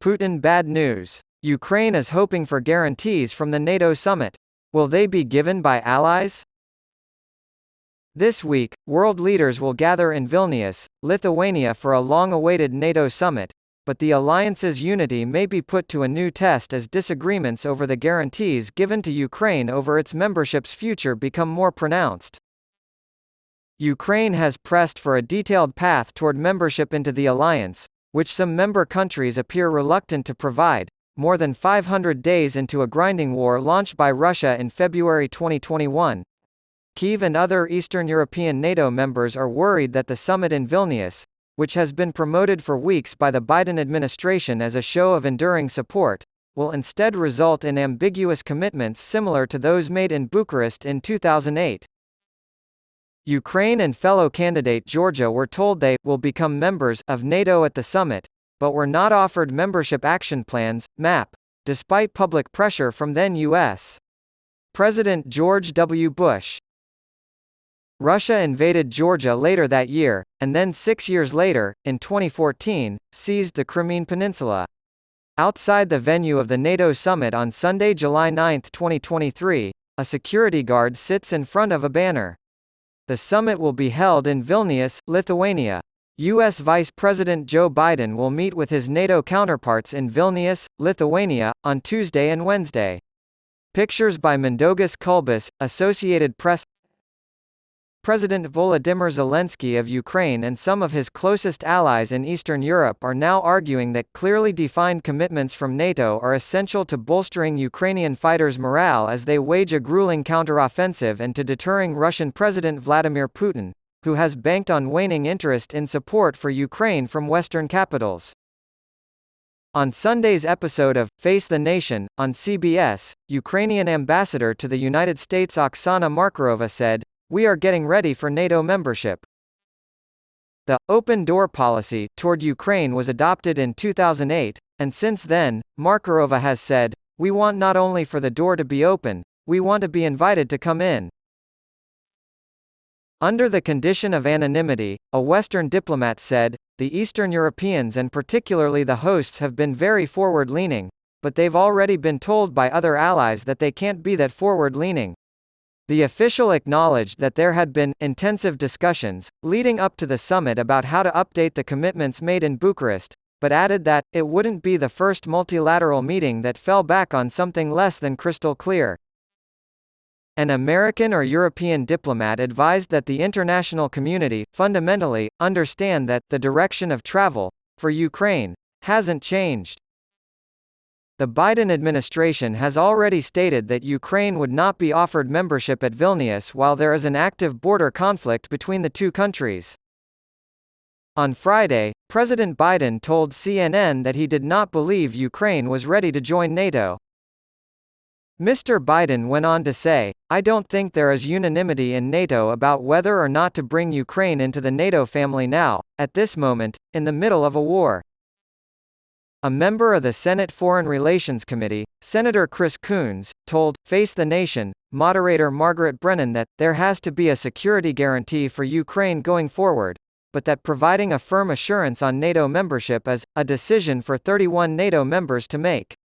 Putin Bad News Ukraine is hoping for guarantees from the NATO summit. Will they be given by allies? This week, world leaders will gather in Vilnius, Lithuania for a long-awaited NATO summit, but the alliance's unity may be put to a new test as disagreements over the guarantees given to Ukraine over its membership's future become more pronounced. Ukraine has pressed for a detailed path toward membership into the alliance, which some member countries appear reluctant to provide, more than 500 days into a grinding war launched by Russia in February 2021. Kyiv and other Eastern European NATO members are worried that the summit in Vilnius, which has been promoted for weeks by the Biden administration as a show of enduring support, will instead result in ambiguous commitments similar to those made in Bucharest in 2008. Ukraine and fellow candidate Georgia were told they will become members of NATO at the summit, but were not offered membership action plans, MAP, despite public pressure from then U.S. President George W. Bush. Russia invaded Georgia later that year, and then 6 years later, in 2014, seized the Crimean Peninsula. Outside the venue of the NATO summit on Sunday, July 9, 2023, a security guard sits in front of a banner. The summit will be held in Vilnius, Lithuania. U.S. Vice President Joe Biden will meet with his NATO counterparts in Vilnius, Lithuania, on Tuesday and Wednesday. Pictures by Mindaugas Kulbis, Associated Press. President Volodymyr Zelensky of Ukraine and some of his closest allies in Eastern Europe are now arguing that clearly defined commitments from NATO are essential to bolstering Ukrainian fighters' morale as they wage a grueling counteroffensive and to deterring Russian President Vladimir Putin, who has banked on waning interest in support for Ukraine from Western capitals. On Sunday's episode of Face the Nation, on CBS, Ukrainian ambassador to the United States Oksana Markarova said, "We are getting ready for NATO membership." The open door policy toward Ukraine was adopted in 2008, and since then, Markarova has said, "We want not only for the door to be open, we want to be invited to come in." Under the condition of anonymity, a Western diplomat said, "The Eastern Europeans and particularly the hosts have been very forward-leaning, but they've already been told by other allies that they can't be that forward-leaning." The official acknowledged that there had been intensive discussions leading up to the summit about how to update the commitments made in Bucharest, but added that it wouldn't be the first multilateral meeting that fell back on something less than crystal clear. An American or European diplomat advised that the international community, fundamentally, understand that the direction of travel for Ukraine hasn't changed. The Biden administration has already stated that Ukraine would not be offered membership at Vilnius while there is an active border conflict between the two countries. On Friday, President Biden told CNN that he did not believe Ukraine was ready to join NATO. Mr. Biden went on to say, "I don't think there is unanimity in NATO about whether or not to bring Ukraine into the NATO family now, at this moment, in the middle of a war." A member of the Senate Foreign Relations Committee, Senator Chris Coons, told Face the Nation moderator Margaret Brennan that there has to be a security guarantee for Ukraine going forward, but that providing a firm assurance on NATO membership is a decision for 31 NATO members to make.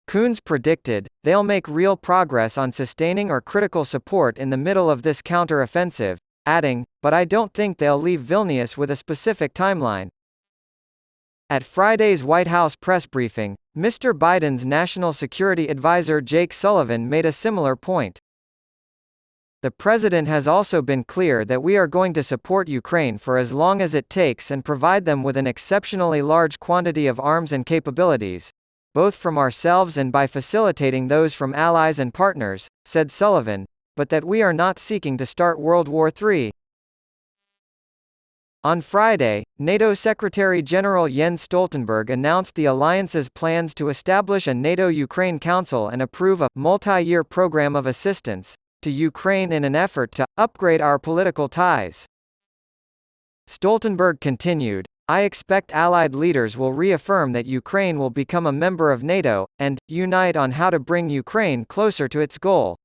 Coons predicted, "They'll make real progress on sustaining or critical support in the middle of this counter-offensive," adding, "But I don't think they'll leave Vilnius with a specific timeline." At Friday's White House press briefing, Mr. Biden's national security advisor Jake Sullivan made a similar point. "The president has also been clear that we are going to support Ukraine for as long as it takes and provide them with an exceptionally large quantity of arms and capabilities, both from ourselves and by facilitating those from allies and partners," said Sullivan, "but that we are not seeking to start World War III." On Friday, NATO Secretary-General Jens Stoltenberg announced the alliance's plans to establish a NATO-Ukraine Council and approve a multi-year program of assistance to Ukraine in an effort to upgrade our political ties. Stoltenberg continued, "I expect Allied leaders will reaffirm that Ukraine will become a member of NATO, and unite on how to bring Ukraine closer to its goal."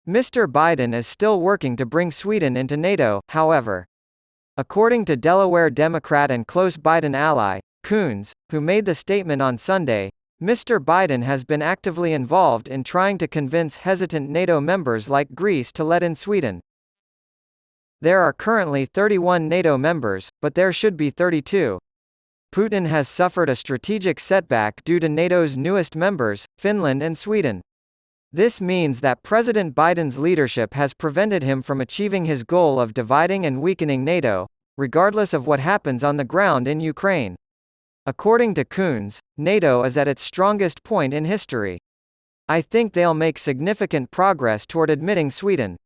Mr. Biden is still working to bring Sweden into NATO, however. According to Delaware Democrat and close Biden ally, Coons, who made the statement on Sunday, Mr. Biden has been actively involved in trying to convince hesitant NATO members like Greece to let in Sweden. There are currently 31 NATO members, but there should be 32. Putin has suffered a strategic setback due to NATO's newest members, Finland and Sweden. This means that President Biden's leadership has prevented him from achieving his goal of dividing and weakening NATO, regardless of what happens on the ground in Ukraine. According to Coons, NATO is at its strongest point in history. I think they'll make significant progress toward admitting Sweden.